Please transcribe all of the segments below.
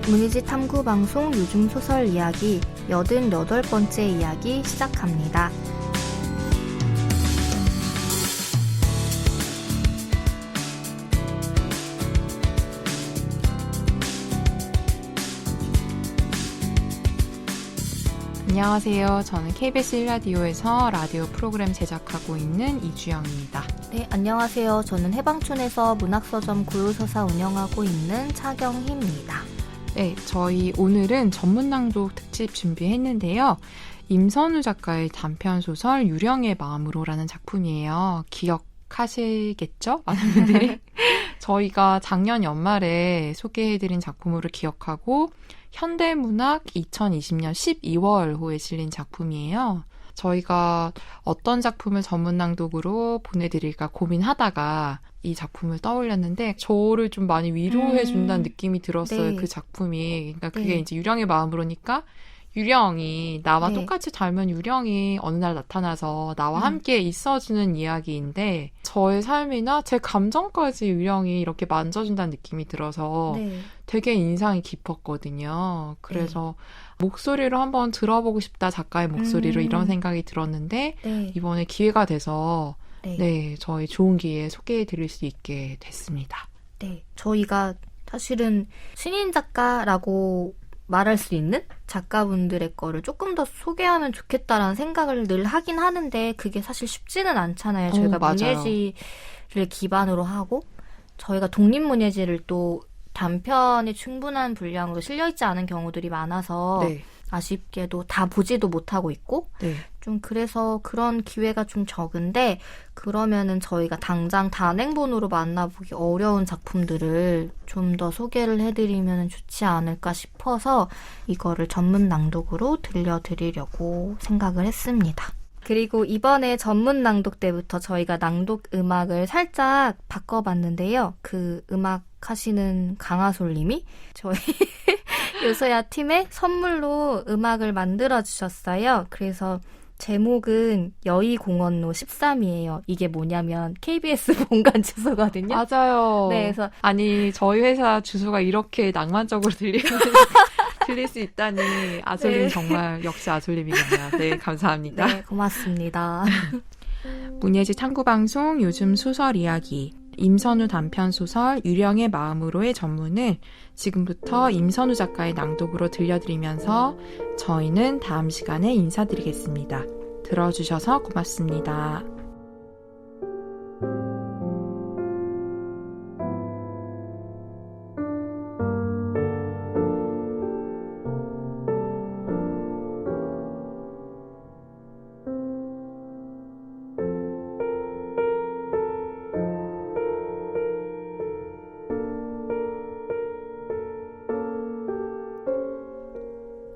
문희지 탐구방송 요즘 소설 이야기 88번째 이야기 시작합니다. 안녕하세요. 저는 KBS 1라디오에서 라디오 프로그램 제작하고 있는 이주영입니다. 네, 안녕하세요. 저는 해방촌에서 문학서점 고요서사 운영하고 있는 차경희입니다. 네, 저희 오늘은 전문낭독 특집 준비했는데요. 임선우 작가의 단편소설 유령의 마음으로라는 작품이에요. 기억하시겠죠? 많은 분들이. 저희가 작년 연말에 소개해드린 작품으로 기억하고 현대문학 2020년 12월호에 실린 작품이에요. 저희가 어떤 작품을 전문낭독으로 보내드릴까 고민하다가 이 작품을 떠올렸는데 저를 좀 많이 위로해준다는 느낌이 들었어요. 네. 그 작품이. 그러니까 그게 네. 이제 유령의 마음으로니까 유령이 나와 네. 똑같이 닮은 유령이 어느 날 나타나서 나와 음. 함께 있어주는 이야기인데 저의 삶이나 제 감정까지 유령이 이렇게 만져준다는 느낌이 들어서 네. 되게 인상이 깊었거든요. 그래서 목소리로 한번 들어보고 싶다, 작가의 목소리로 이런 생각이 들었는데 네. 이번에 기회가 돼서 네. 저희 좋은 기회에 소개해드릴 수 있게 됐습니다. 네. 저희가 사실은 신인 작가라고 말할 수 있는 작가분들의 거를 조금 더 소개하면 좋겠다라는 생각을 늘 하긴 하는데 그게 사실 쉽지는 않잖아요. 저희가 맞아요. 문예지를 기반으로 하고 저희가 독립문예지를 또 단편이 충분한 분량으로 실려있지 않은 경우들이 많아서 네. 아쉽게도 다 보지도 못하고 있고 네. 좀 그래서 그런 기회가 좀 적은데 그러면은 저희가 당장 단행본으로 만나보기 어려운 작품들을 좀 더 소개를 해드리면 좋지 않을까 싶어서 이거를 전문 낭독으로 들려드리려고 생각을 했습니다. 그리고 이번에 전문 낭독 때부터 저희가 낭독 음악을 살짝 바꿔봤는데요. 그 음악 하시는 강하솔님이 저희 요소야 팀에 선물로 음악을 만들어주셨어요. 그래서 제목은 여의공원로 13이에요. 이게 뭐냐면 KBS 본관 주소거든요. 맞아요. 네, 그래서 아니 저희 회사 주소가 이렇게 낭만적으로 들릴 수 있다니 아솔님 네. 정말 역시 아솔님이겠네요. 네, 감사합니다. 네, 고맙습니다. 문예지 탐구방송 요즘 소설 이야기 임선우 단편소설 유령의 마음으로의 전문을 지금부터 임선우 작가의 낭독으로 들려드리면서 저희는 다음 시간에 인사드리겠습니다. 들어주셔서 고맙습니다.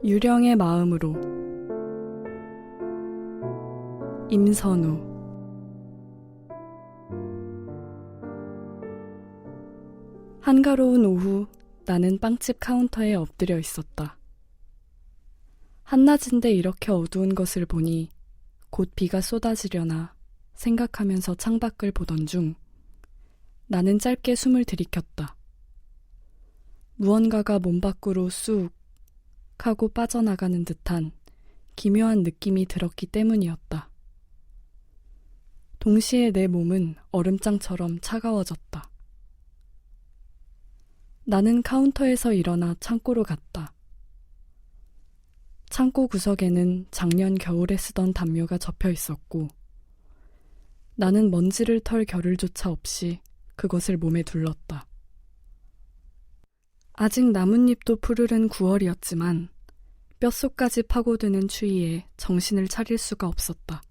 유령의 마음으로 임선우 한가로운 오후 나는 빵집 카운터에 엎드려 있었다. 한낮인데 이렇게 어두운 것을 보니 곧 비가 쏟아지려나 생각하면서 창밖을 보던 중 나는 짧게 숨을 들이켰다. 무언가가 몸 밖으로 쑥 하고 빠져나가는 듯한 기묘한 느낌이 들었기 때문이었다. 동시에 내 몸은 얼음장처럼 차가워졌다. 나는 카운터에서 일어나 창고로 갔다. 창고 구석에는 작년 겨울에 쓰던 담요가 접혀 있었고 나는 먼지를 털 겨를조차 없이 그것을 몸에 둘렀다. 아직 나뭇잎도 푸르른 9월이었지만 뼛속까지 파고드는 추위에 정신을 차릴 수가 없었다.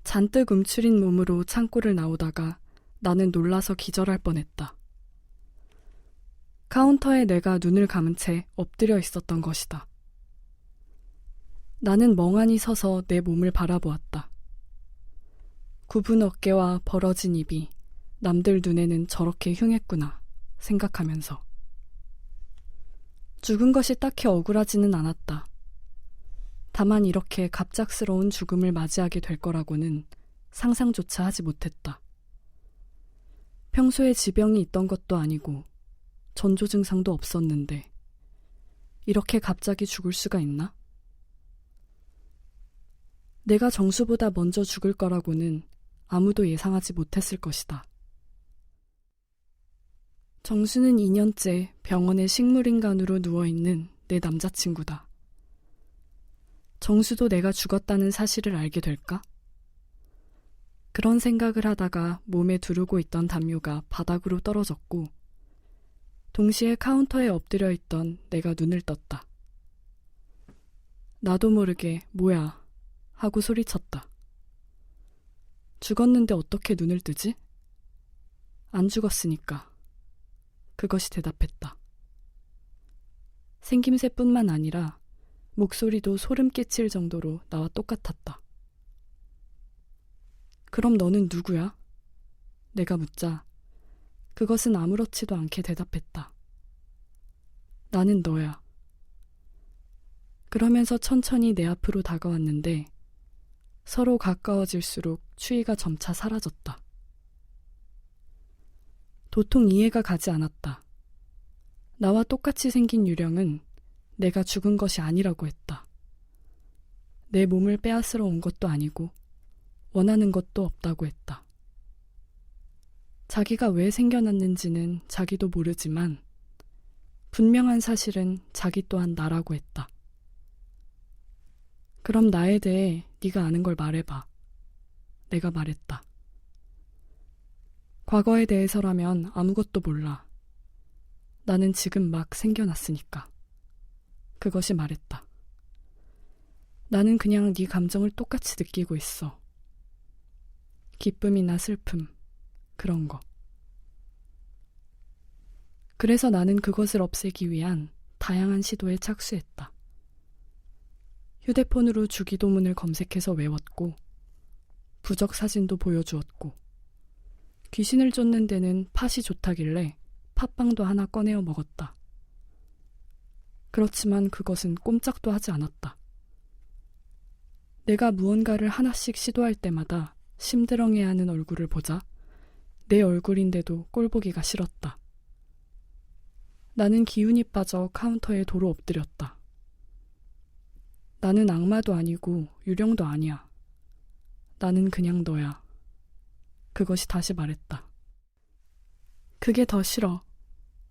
잔뜩 움츠린 몸으로 창고를 나오다가 나는 놀라서 기절할 뻔했다. 카운터에 내가 눈을 감은 채 엎드려 있었던 것이다. 나는 멍하니 서서 내 몸을 바라보았다. 굽은 어깨와 벌어진 입이 남들 눈에는 저렇게 흉했구나 생각하면서. 죽은 것이 딱히 억울하지는 않았다. 다만 이렇게 갑작스러운 죽음을 맞이하게 될 거라고는 상상조차 하지 못했다. 평소에 지병이 있던 것도 아니고 전조 증상도 없었는데 이렇게 갑자기 죽을 수가 있나? 내가 정수보다 먼저 죽을 거라고는 아무도 예상하지 못했을 것이다. 정수는 2년째 병원에 식물인간으로 누워있는 내 남자친구다. 정수도 내가 죽었다는 사실을 알게 될까? 그런 생각을 하다가 몸에 두르고 있던 담요가 바닥으로 떨어졌고 동시에 카운터에 엎드려 있던 내가 눈을 떴다. 나도 모르게 뭐야 하고 소리쳤다. 죽었는데 어떻게 눈을 뜨지? 안 죽었으니까. 그것이 대답했다. 생김새뿐만 아니라 목소리도 소름 끼칠 정도로 나와 똑같았다. 그럼 너는 누구야? 내가 묻자 그것은 아무렇지도 않게 대답했다. 나는 너야. 그러면서 천천히 내 앞으로 다가왔는데 서로 가까워질수록 추위가 점차 사라졌다. 도통 이해가 가지 않았다. 나와 똑같이 생긴 유령은 내가 죽은 것이 아니라고 했다. 내 몸을 빼앗으러 온 것도 아니고 원하는 것도 없다고 했다. 자기가 왜 생겨났는지는 자기도 모르지만 분명한 사실은 자기 또한 나라고 했다. 그럼 나에 대해 네가 아는 걸 말해봐. 내가 말했다. 과거에 대해서라면 아무것도 몰라. 나는 지금 막 생겨났으니까. 그것이 말했다. 나는 그냥 네 감정을 똑같이 느끼고 있어. 기쁨이나 슬픔, 그런 거. 그래서 나는 그것을 없애기 위한 다양한 시도에 착수했다. 휴대폰으로 주기도문을 검색해서 외웠고 부적 사진도 보여주었고 귀신을 쫓는 데는 팥이 좋다길래 팥빵도 하나 꺼내어 먹었다. 그렇지만 그것은 꼼짝도 하지 않았다. 내가 무언가를 하나씩 시도할 때마다 심드렁해하는 얼굴을 보자 내 얼굴인데도 꼴보기가 싫었다. 나는 기운이 빠져 카운터에 도로 엎드렸다. 나는 악마도 아니고 유령도 아니야. 나는 그냥 너야. 그것이 다시 말했다. 그게 더 싫어.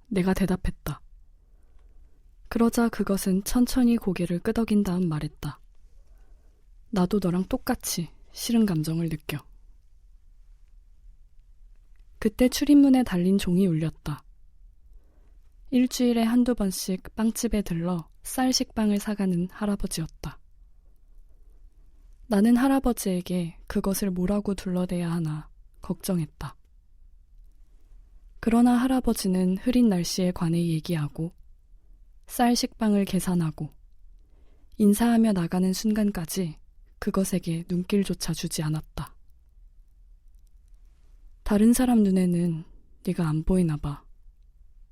내가 대답했다. 그러자 그것은 천천히 고개를 끄덕인 다음 말했다. 나도 너랑 똑같이 싫은 감정을 느껴. 그때 출입문에 달린 종이 울렸다. 일주일에 한두 번씩 빵집에 들러 쌀 식빵을 사가는 할아버지였다. 나는 할아버지에게 그것을 뭐라고 둘러대야 하나 걱정했다. 그러나 할아버지는 흐린 날씨에 관해 얘기하고 쌀 식빵을 계산하고 인사하며 나가는 순간까지 그것에게 눈길조차 주지 않았다. 다른 사람 눈에는 네가 안 보이나 봐.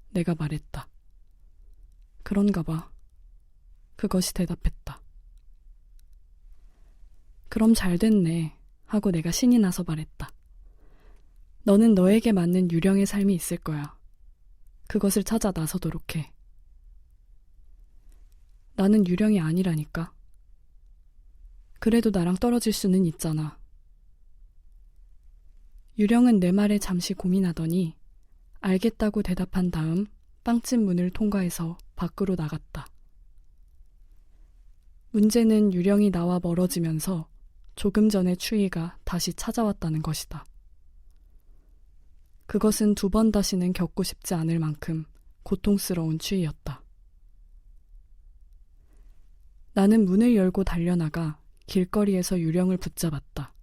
내가 말했다. 그런가 봐. 그것이 대답했다. 그럼 잘 됐네 하고 내가 신이 나서 말했다. 너는 너에게 맞는 유령의 삶이 있을 거야. 그것을 찾아 나서도록 해. 나는 유령이 아니라니까. 그래도 나랑 떨어질 수는 있잖아. 유령은 내 말에 잠시 고민하더니 알겠다고 대답한 다음 빵집 문을 통과해서 밖으로 나갔다. 문제는 유령이 나와 멀어지면서 조금 전의 추위가 다시 찾아왔다는 것이다. 그것은 두 번 다시는 겪고 싶지 않을 만큼 고통스러운 추위였다. 나는 문을 열고 달려나가 길거리에서 유령을 붙잡았다.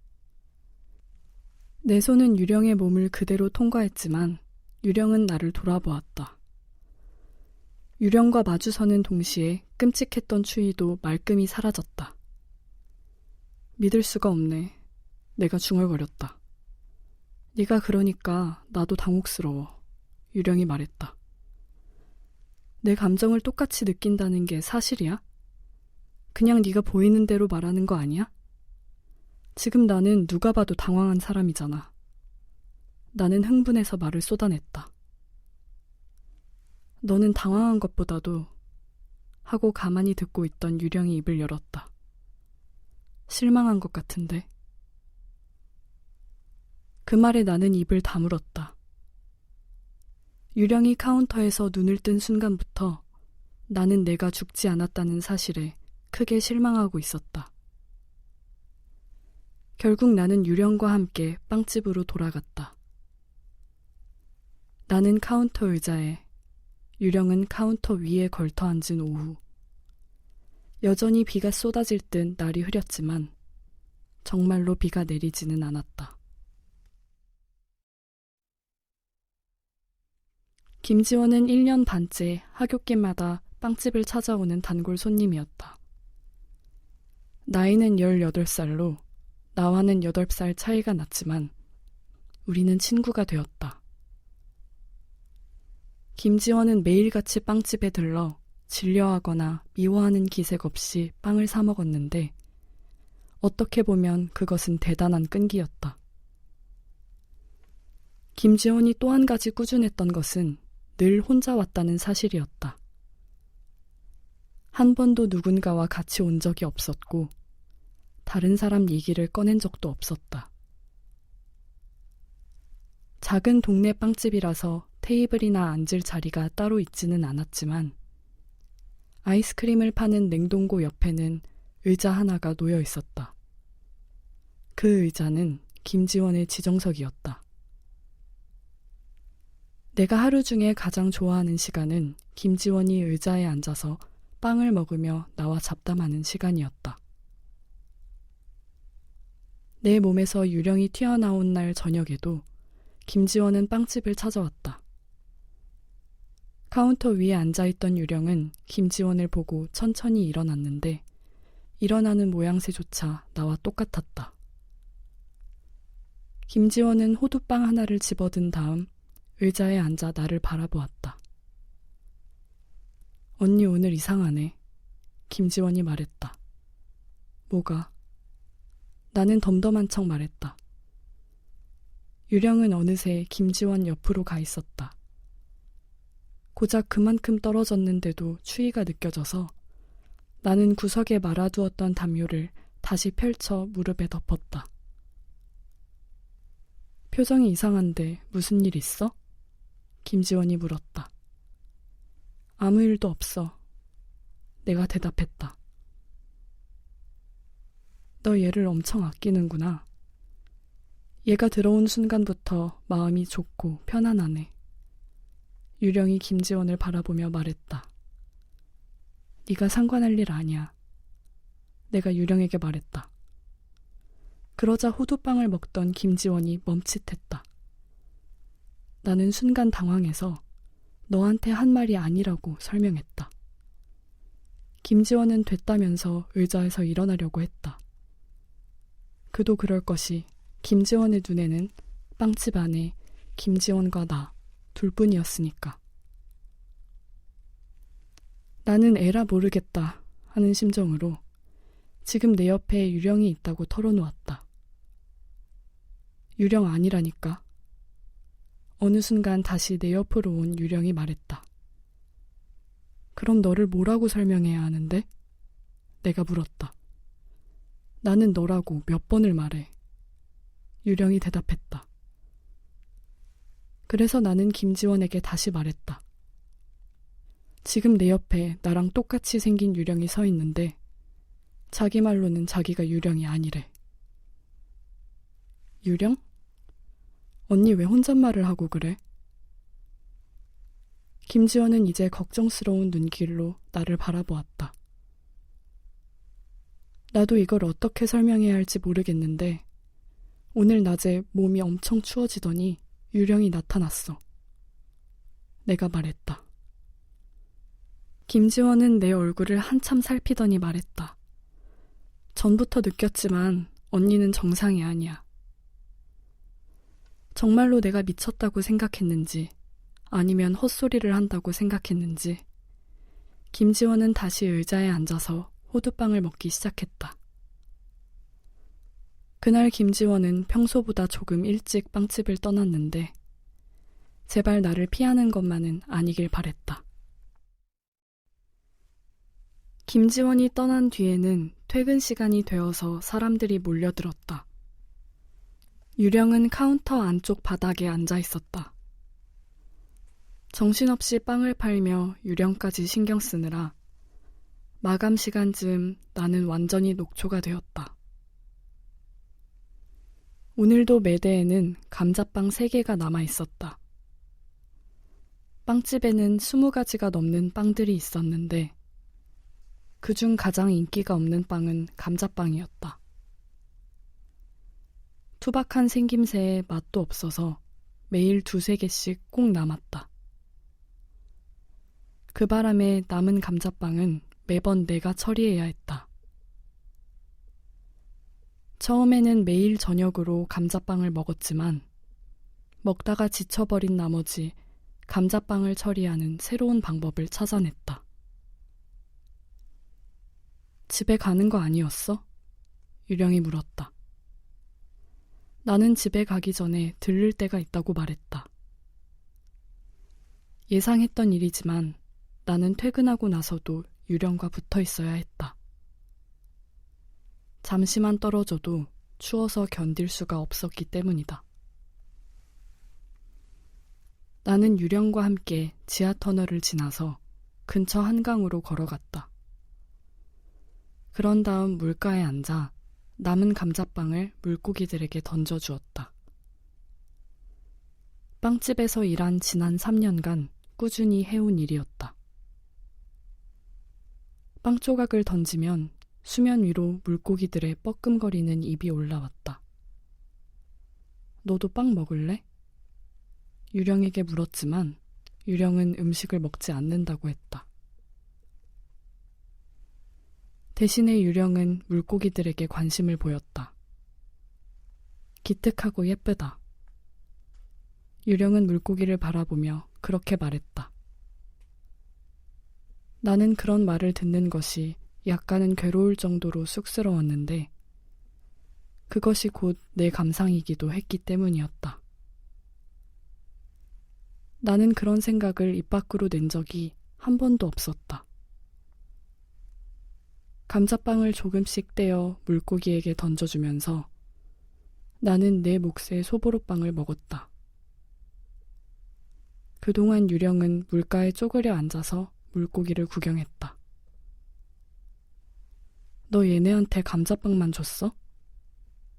내 손은 유령의 몸을 그대로 통과했지만 유령은 나를 돌아보았다. 유령과 마주서는 동시에 끔찍했던 추위도 말끔히 사라졌다. 믿을 수가 없네. 내가 중얼거렸다. 네가 그러니까 나도 당혹스러워. 유령이 말했다. 내 감정을 똑같이 느낀다는 게 사실이야? 그냥 네가 보이는 대로 말하는 거 아니야? 지금 나는 누가 봐도 당황한 사람이잖아. 나는 흥분해서 말을 쏟아냈다. 너는 당황한 것보다도 하고 가만히 듣고 있던 유령이 입을 열었다. 실망한 것 같은데. 그 말에 나는 입을 다물었다. 유령이 카운터에서 눈을 뜬 순간부터 나는 내가 죽지 않았다는 사실에 크게 실망하고 있었다. 결국 나는 유령과 함께 빵집으로 돌아갔다. 나는 카운터 의자에, 유령은 카운터 위에 걸터 앉은 오후. 여전히 비가 쏟아질 듯 날이 흐렸지만 정말로 비가 내리지는 않았다. 김지원은 1년 반째 하굣길마다 빵집을 찾아오는 단골 손님이었다. 나이는 18살로 나와는 8살 차이가 났지만 우리는 친구가 되었다. 김지원은 매일같이 빵집에 들러 질려하거나 미워하는 기색 없이 빵을 사 먹었는데 어떻게 보면 그것은 대단한 끈기였다. 김지원이 또 한 가지 꾸준했던 것은 늘 혼자 왔다는 사실이었다. 한 번도 누군가와 같이 온 적이 없었고 다른 사람 얘기를 꺼낸 적도 없었다. 작은 동네 빵집이라서 테이블이나 앉을 자리가 따로 있지는 않았지만 아이스크림을 파는 냉동고 옆에는 의자 하나가 놓여 있었다. 그 의자는 김지원의 지정석이었다. 내가 하루 중에 가장 좋아하는 시간은 김지원이 의자에 앉아서 빵을 먹으며 나와 잡담하는 시간이었다. 내 몸에서 유령이 튀어나온 날 저녁에도 김지원은 빵집을 찾아왔다. 카운터 위에 앉아있던 유령은 김지원을 보고 천천히 일어났는데 일어나는 모양새조차 나와 똑같았다. 김지원은 호두빵 하나를 집어든 다음 의자에 앉아 나를 바라보았다. 언니 오늘 이상하네. 김지원이 말했다. 뭐가? 나는 덤덤한 척 말했다. 유령은 어느새 김지원 옆으로 가 있었다. 고작 그만큼 떨어졌는데도 추위가 느껴져서 나는 구석에 말아두었던 담요를 다시 펼쳐 무릎에 덮었다. 표정이 이상한데 무슨 일 있어? 김지원이 물었다. 아무 일도 없어. 내가 대답했다. 너 얘를 엄청 아끼는구나. 얘가 들어온 순간부터 마음이 좋고 편안하네. 유령이 김지원을 바라보며 말했다. 네가 상관할 일 아니야. 내가 유령에게 말했다. 그러자 호두빵을 먹던 김지원이 멈칫했다. 나는 순간 당황해서 너한테 한 말이 아니라고 설명했다. 김지원은 됐다면서 의자에서 일어나려고 했다. 그도 그럴 것이 김지원의 눈에는 빵집 안에 김지원과 나 둘뿐이었으니까. 나는 에라 모르겠다 하는 심정으로 지금 내 옆에 유령이 있다고 털어놓았다. 유령 아니라니까. 어느 순간 다시 내 옆으로 온 유령이 말했다. 그럼 너를 뭐라고 설명해야 하는데? 내가 물었다. 나는 너라고 몇 번을 말해. 유령이 대답했다. 그래서 나는 김지원에게 다시 말했다. 지금 내 옆에 나랑 똑같이 생긴 유령이 서 있는데 자기 말로는 자기가 유령이 아니래. 유령? 언니 왜 혼잣말을 하고 그래? 김지원은 이제 걱정스러운 눈길로 나를 바라보았다. 나도 이걸 어떻게 설명해야 할지 모르겠는데 오늘 낮에 몸이 엄청 추워지더니 유령이 나타났어. 내가 말했다. 김지원은 내 얼굴을 한참 살피더니 말했다. 전부터 느꼈지만 언니는 정상이 아니야. 정말로 내가 미쳤다고 생각했는지 아니면 헛소리를 한다고 생각했는지 김지원은 다시 의자에 앉아서 호두빵을 먹기 시작했다. 그날 김지원은 평소보다 조금 일찍 빵집을 떠났는데 제발 나를 피하는 것만은 아니길 바랬다. 김지원이 떠난 뒤에는 퇴근 시간이 되어서 사람들이 몰려들었다. 유령은 카운터 안쪽 바닥에 앉아 있었다. 정신없이 빵을 팔며 유령까지 신경 쓰느라 마감 시간쯤 나는 완전히 녹초가 되었다. 오늘도 매대에는 감자빵 3개가 남아 있었다. 빵집에는 20가지가 넘는 빵들이 있었는데 그중 가장 인기가 없는 빵은 감자빵이었다. 투박한 생김새에 맛도 없어서 매일 2-3개씩 꼭 남았다. 그 바람에 남은 감자빵은 매번 내가 처리해야 했다. 처음에는 매일 저녁으로 감자빵을 먹었지만 먹다가 지쳐버린 나머지 감자빵을 처리하는 새로운 방법을 찾아냈다. 집에 가는 거 아니었어? 유령이 물었다. 나는 집에 가기 전에 들를 때가 있다고 말했다. 예상했던 일이지만 나는 퇴근하고 나서도 유령과 붙어 있어야 했다. 잠시만 떨어져도 추워서 견딜 수가 없었기 때문이다. 나는 유령과 함께 지하터널을 지나서 근처 한강으로 걸어갔다. 그런 다음 물가에 앉아 남은 감자빵을 물고기들에게 던져주었다. 빵집에서 일한 지난 3년간 꾸준히 해온 일이었다. 빵 조각을 던지면 수면 위로 물고기들의 뻐끔거리는 입이 올라왔다. 너도 빵 먹을래? 유령에게 물었지만 유령은 음식을 먹지 않는다고 했다. 대신에 유령은 물고기들에게 관심을 보였다. 기특하고 예쁘다. 유령은 물고기를 바라보며 그렇게 말했다. 나는 그런 말을 듣는 것이 약간은 괴로울 정도로 쑥스러웠는데 그것이 곧 내 감상이기도 했기 때문이었다. 나는 그런 생각을 입 밖으로 낸 적이 한 번도 없었다. 감자빵을 조금씩 떼어 물고기에게 던져주면서 나는 내 몫의 소보로빵을 먹었다. 그동안 유령은 물가에 쪼그려 앉아서 물고기를 구경했다. 너 얘네한테 감자빵만 줬어?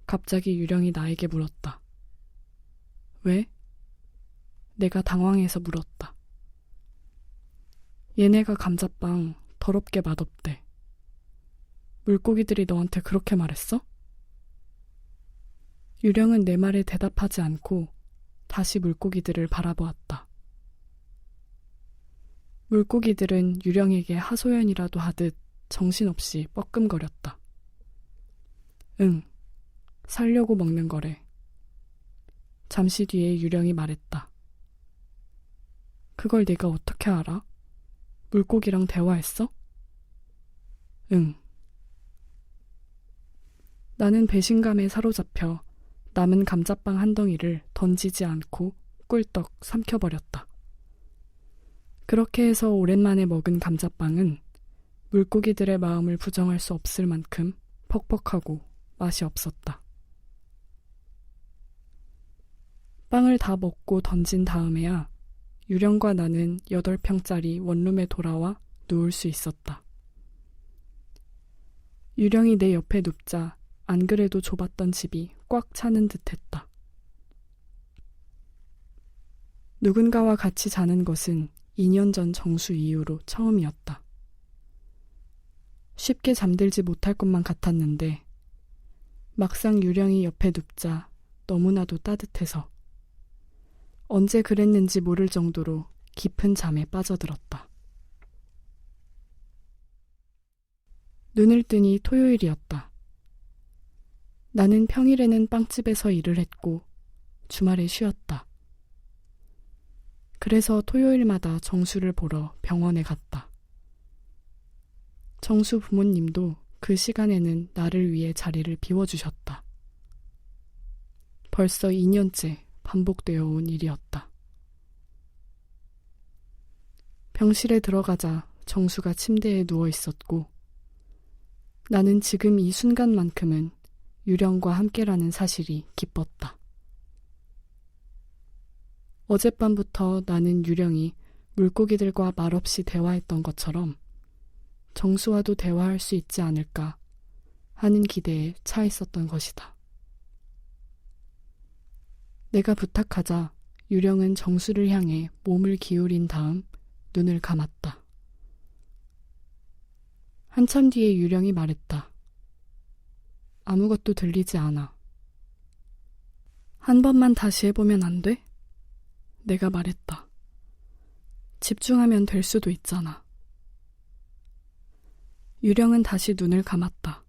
갑자기 유령이 나에게 물었다. 왜? 내가 당황해서 물었다. 얘네가 감자빵 더럽게 맛없대. 물고기들이 너한테 그렇게 말했어? 유령은 내 말에 대답하지 않고 다시 물고기들을 바라보았다. 물고기들은 유령에게 하소연이라도 하듯 정신없이 뻐끔거렸다. 응, 살려고 먹는 거래. 잠시 뒤에 유령이 말했다. 그걸 네가 어떻게 알아? 물고기랑 대화했어? 응. 나는 배신감에 사로잡혀 남은 감자빵 한 덩이를 던지지 않고 꿀떡 삼켜버렸다. 그렇게 해서 오랜만에 먹은 감자빵은 물고기들의 마음을 부정할 수 없을 만큼 퍽퍽하고 맛이 없었다. 빵을 다 먹고 던진 다음에야 유령과 나는 8평짜리 원룸에 돌아와 누울 수 있었다. 유령이 내 옆에 눕자 안 그래도 좁았던 집이 꽉 차는 듯했다. 누군가와 같이 자는 것은 2년 전 정수 이후로 처음이었다. 쉽게 잠들지 못할 것만 같았는데 막상 유령이 옆에 눕자 너무나도 따뜻해서 언제 그랬는지 모를 정도로 깊은 잠에 빠져들었다. 눈을 뜨니 토요일이었다. 나는 평일에는 빵집에서 일을 했고 주말에 쉬었다. 그래서 토요일마다 정수를 보러 병원에 갔다. 정수 부모님도 그 시간에는 나를 위해 자리를 비워주셨다. 벌써 2년째 반복되어 온 일이었다. 병실에 들어가자 정수가 침대에 누워 있었고 나는 지금 이 순간만큼은 유령과 함께라는 사실이 기뻤다. 어젯밤부터 나는 유령이 물고기들과 말없이 대화했던 것처럼 정수와도 대화할 수 있지 않을까 하는 기대에 차 있었던 것이다. 내가 부탁하자 유령은 정수를 향해 몸을 기울인 다음 눈을 감았다. 한참 뒤에 유령이 말했다. 아무것도 들리지 않아. 한 번만 다시 해보면 안 돼? 내가 말했다. 집중하면 될 수도 있잖아. 유령은 다시 눈을 감았다.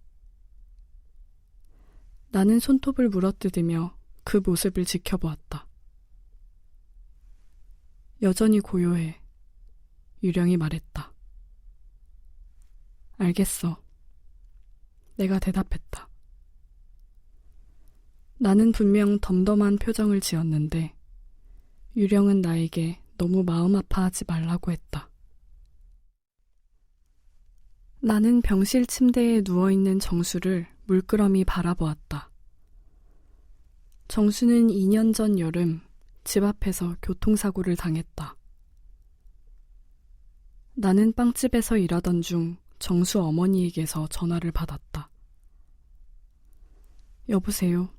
나는 손톱을 물어뜯으며 그 모습을 지켜보았다. 여전히 고요해. 유령이 말했다. 알겠어. 내가 대답했다. 나는 분명 덤덤한 표정을 지었는데 유령은 나에게 너무 마음 아파하지 말라고 했다. 나는 병실 침대에 누워있는 정수를 물끄러미 바라보았다. 정수는 2년 전 여름 집 앞에서 교통사고를 당했다. 나는 빵집에서 일하던 중 정수 어머니에게서 전화를 받았다. 여보세요?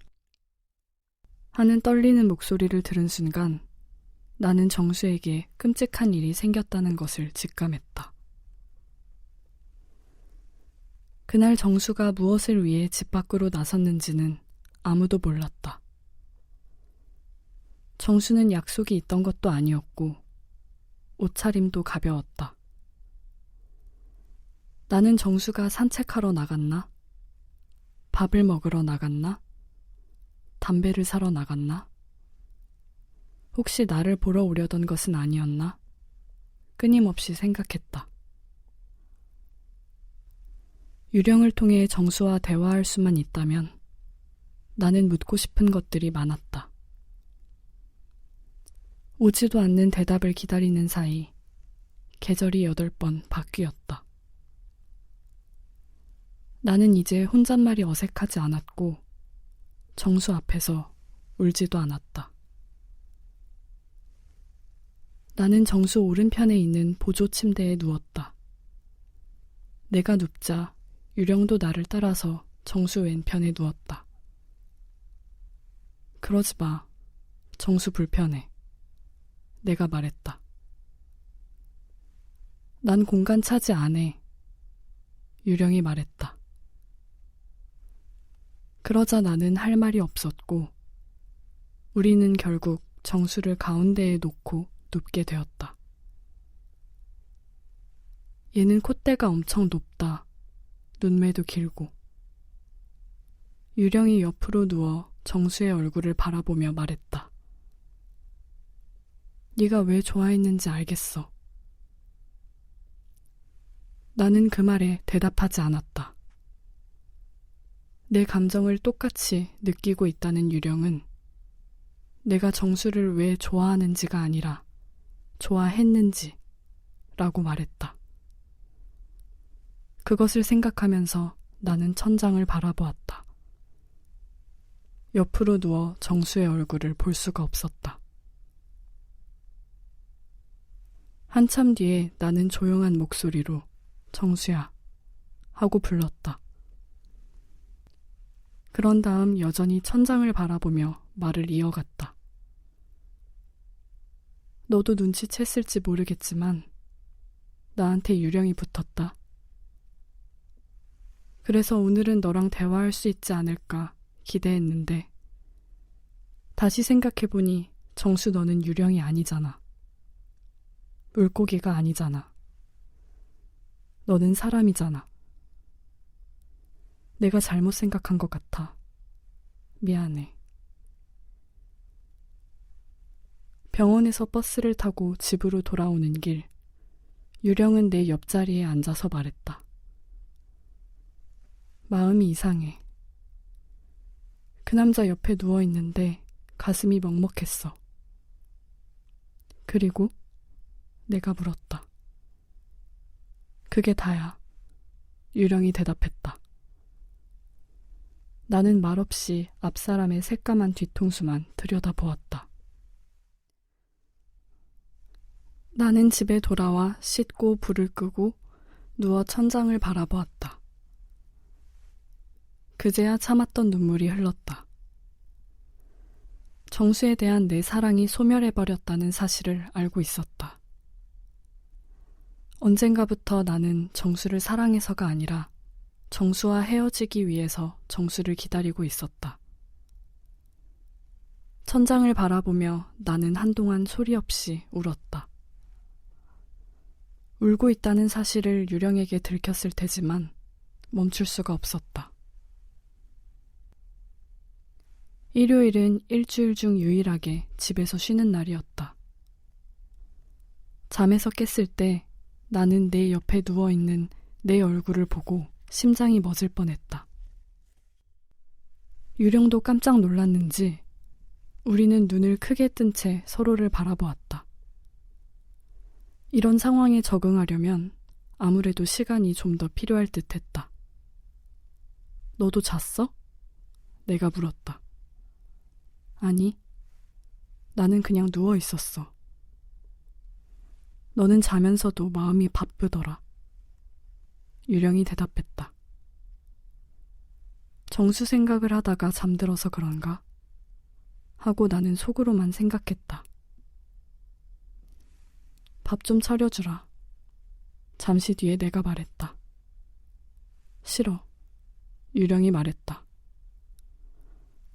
하는 떨리는 목소리를 들은 순간 나는 정수에게 끔찍한 일이 생겼다는 것을 직감했다. 그날 정수가 무엇을 위해 집 밖으로 나섰는지는 아무도 몰랐다. 정수는 약속이 있던 것도 아니었고 옷차림도 가벼웠다. 나는 정수가 산책하러 나갔나? 밥을 먹으러 나갔나? 담배를 사러 나갔나? 혹시 나를 보러 오려던 것은 아니었나? 끊임없이 생각했다. 유령을 통해 정수와 대화할 수만 있다면 나는 묻고 싶은 것들이 많았다. 오지도 않는 대답을 기다리는 사이 계절이 8번 바뀌었다. 나는 이제 혼잣말이 어색하지 않았고 정수 앞에서 울지도 않았다. 나는 정수 오른편에 있는 보조 침대에 누웠다. 내가 눕자 유령도 나를 따라서 정수 왼편에 누웠다. 그러지 마. 정수 불편해. 내가 말했다. 난 공간 차지 안 해. 유령이 말했다. 그러자 나는 할 말이 없었고 우리는 결국 정수를 가운데에 놓고 눕게 되었다. 얘는 콧대가 엄청 높다. 눈매도 길고. 유령이 옆으로 누워 정수의 얼굴을 바라보며 말했다. 네가 왜 좋아했는지 알겠어. 나는 그 말에 대답하지 않았다. 내 감정을 똑같이 느끼고 있다는 유령은 내가 정수를 왜 좋아하는지가 아니라 좋아했는지 라고 말했다. 그것을 생각하면서 나는 천장을 바라보았다. 옆으로 누워 정수의 얼굴을 볼 수가 없었다. 한참 뒤에 나는 조용한 목소리로 정수야 하고 불렀다. 그런 다음 여전히 천장을 바라보며 말을 이어갔다. 너도 눈치챘을지 모르겠지만 나한테 유령이 붙었다. 그래서 오늘은 너랑 대화할 수 있지 않을까 기대했는데 다시 생각해보니 정수 너는 유령이 아니잖아. 물고기가 아니잖아. 너는 사람이잖아. 내가 잘못 생각한 것 같아. 미안해. 병원에서 버스를 타고 집으로 돌아오는 길, 유령은 내 옆자리에 앉아서 말했다. 마음이 이상해. 그 남자 옆에 누워있는데 가슴이 먹먹했어. 그리고 내가 물었다. 그게 다야. 유령이 대답했다. 나는 말없이 앞사람의 새까만 뒤통수만 들여다보았다. 나는 집에 돌아와 씻고 불을 끄고 누워 천장을 바라보았다. 그제야 참았던 눈물이 흘렀다. 정수에 대한 내 사랑이 소멸해버렸다는 사실을 알고 있었다. 언젠가부터 나는 정수를 사랑해서가 아니라 정수와 헤어지기 위해서 정수를 기다리고 있었다. 천장을 바라보며 나는 한동안 소리 없이 울었다. 울고 있다는 사실을 유령에게 들켰을 테지만 멈출 수가 없었다. 일요일은 일주일 중 유일하게 집에서 쉬는 날이었다. 잠에서 깼을 때 나는 내 옆에 누워있는 내 얼굴을 보고 심장이 멎을 뻔했다. 유령도 깜짝 놀랐는지 우리는 눈을 크게 뜬 채 서로를 바라보았다. 이런 상황에 적응하려면 아무래도 시간이 좀 더 필요할 듯했다. 너도 잤어? 내가 물었다. 아니, 나는 그냥 누워 있었어. 너는 자면서도 마음이 바쁘더라. 유령이 대답했다. 정수 생각을 하다가 잠들어서 그런가? 하고 나는 속으로만 생각했다. 밥 좀 차려주라. 잠시 뒤에 내가 말했다. 싫어. 유령이 말했다.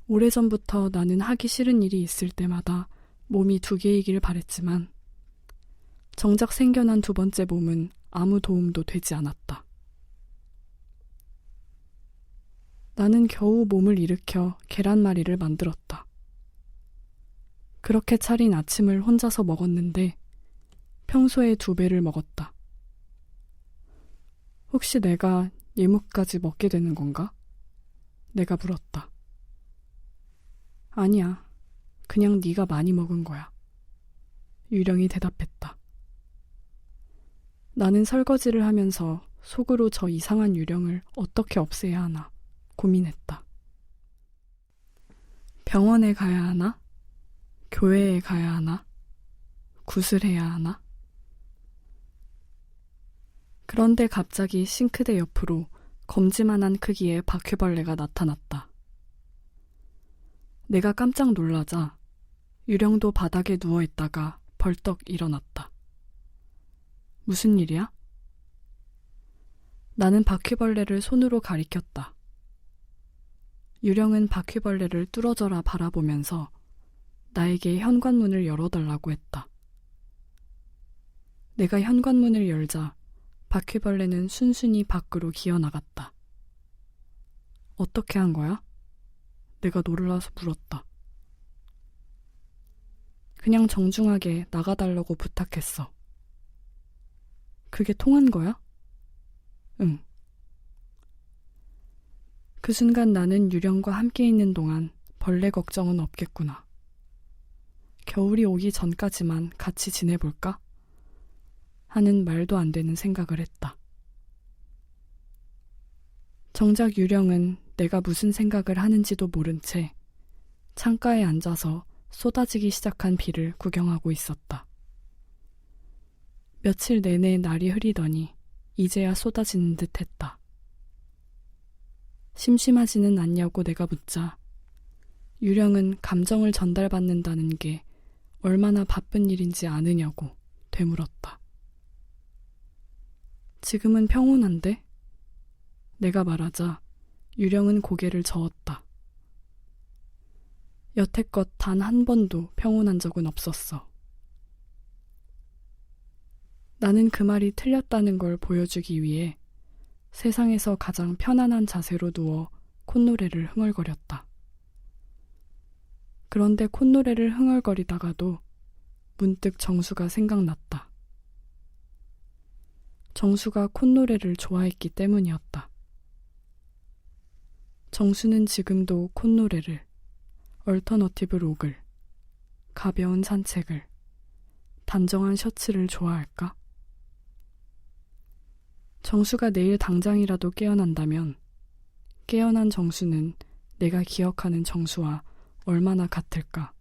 오래전부터 나는 하기 싫은 일이 있을 때마다 몸이 두 개이길 바랬지만 정작 생겨난 두 번째 몸은 아무 도움도 되지 않았다. 나는 겨우 몸을 일으켜 계란말이를 만들었다. 그렇게 차린 아침을 혼자서 먹었는데 평소의 2배를 먹었다. 혹시 내가 예묵까지 먹게 되는 건가? 내가 물었다. 아니야. 그냥 네가 많이 먹은 거야. 유령이 대답했다. 나는 설거지를 하면서 속으로 저 이상한 유령을 어떻게 없애야 하나 고민했다. 병원에 가야 하나? 교회에 가야 하나? 굿을 해야 하나? 그런데 갑자기 싱크대 옆으로 검지만한 크기의 바퀴벌레가 나타났다. 내가 깜짝 놀라자 유령도 바닥에 누워있다가 벌떡 일어났다. 무슨 일이야? 나는 바퀴벌레를 손으로 가리켰다. 유령은 바퀴벌레를 뚫어져라 바라보면서 나에게 현관문을 열어달라고 했다. 내가 현관문을 열자 바퀴벌레는 순순히 밖으로 기어나갔다. 어떻게 한 거야? 내가 놀라서 물었다. 그냥 정중하게 나가달라고 부탁했어. 그게 통한 거야? 응. 그 순간 나는 유령과 함께 있는 동안 벌레 걱정은 없겠구나. 겨울이 오기 전까지만 같이 지내볼까? 하는 말도 안 되는 생각을 했다. 정작 유령은 내가 무슨 생각을 하는지도 모른 채 창가에 앉아서 쏟아지기 시작한 비를 구경하고 있었다. 며칠 내내 날이 흐리더니 이제야 쏟아지는 듯 했다. 심심하지는 않냐고 내가 묻자 유령은 감정을 전달받는다는 게 얼마나 바쁜 일인지 아느냐고 되물었다. 지금은 평온한데? 내가 말하자 유령은 고개를 저었다. 여태껏 단 한 번도 평온한 적은 없었어. 나는 그 말이 틀렸다는 걸 보여주기 위해 세상에서 가장 편안한 자세로 누워 콧노래를 흥얼거렸다. 그런데 콧노래를 흥얼거리다가도 문득 정수가 생각났다. 정수가 콧노래를 좋아했기 때문이었다. 정수는 지금도 콧노래를, 얼터너티브 록을, 가벼운 산책을, 단정한 셔츠를 좋아할까? 정수가 내일 당장이라도 깨어난다면 깨어난 정수는 내가 기억하는 정수와 얼마나 같을까?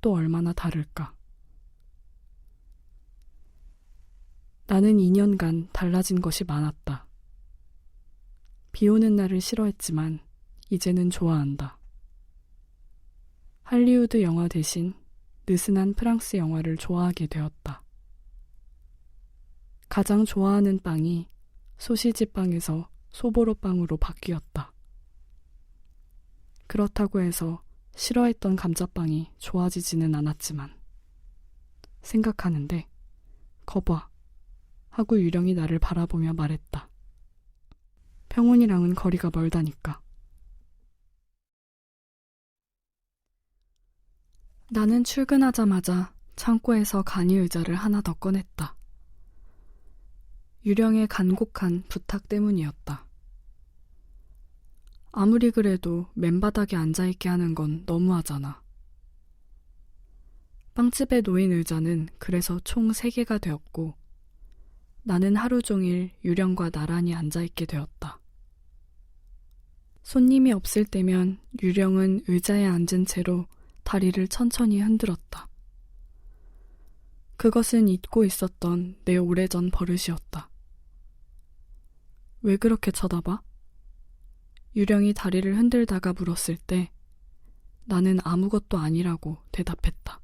또 얼마나 다를까? 나는 2년간 달라진 것이 많았다. 비 오는 날을 싫어했지만 이제는 좋아한다. 할리우드 영화 대신 느슨한 프랑스 영화를 좋아하게 되었다. 가장 좋아하는 빵이 소시지 빵에서 소보로 빵으로 바뀌었다. 그렇다고 해서 싫어했던 감자빵이 좋아지지는 않았지만 생각하는데 거봐 하고 유령이 나를 바라보며 말했다. 평온이랑은 거리가 멀다니까. 나는 출근하자마자 창고에서 간이 의자를 하나 더 꺼냈다. 유령의 간곡한 부탁 때문이었다. 아무리 그래도 맨바닥에 앉아있게 하는 건 너무하잖아. 빵집에 놓인 의자는 그래서 총 3개가 되었고 나는 하루 종일 유령과 나란히 앉아있게 되었다. 손님이 없을 때면 유령은 의자에 앉은 채로 다리를 천천히 흔들었다. 그것은 잊고 있었던 내 오래전 버릇이었다. 왜 그렇게 쳐다봐? 유령이 다리를 흔들다가 물었을 때 나는 아무것도 아니라고 대답했다.